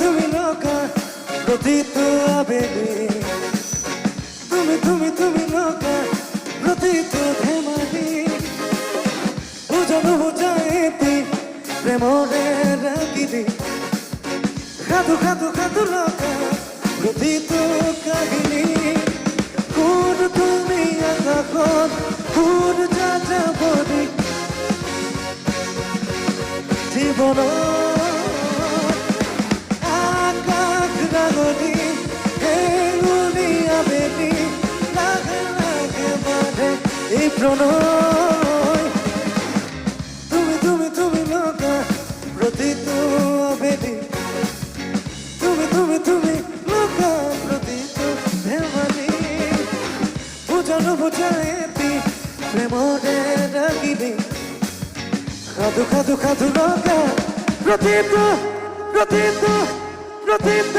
তুমি নৌকা প্রথিত আবেগে, তুমি নৌকা প্রথিত ধেমালি, বুঝানো বুঝাইতি প্রেমরে রাগিলি, খাদু খাদু খাদু নৌকা প্রথিত কাহিনী, কোন তুমি এখন কোন যা যাবনি জীবন এই প্রণয়, তুমি নৌকা প্রথিত আবেদী, তুমি নৌকা প্রথিত ধেমালি, বুঝানো বুঝাইতি প্রেমরে রাগিনি, খাদু খাদু খাদু নৌকা প্রথিত প্রথিত প্রথিত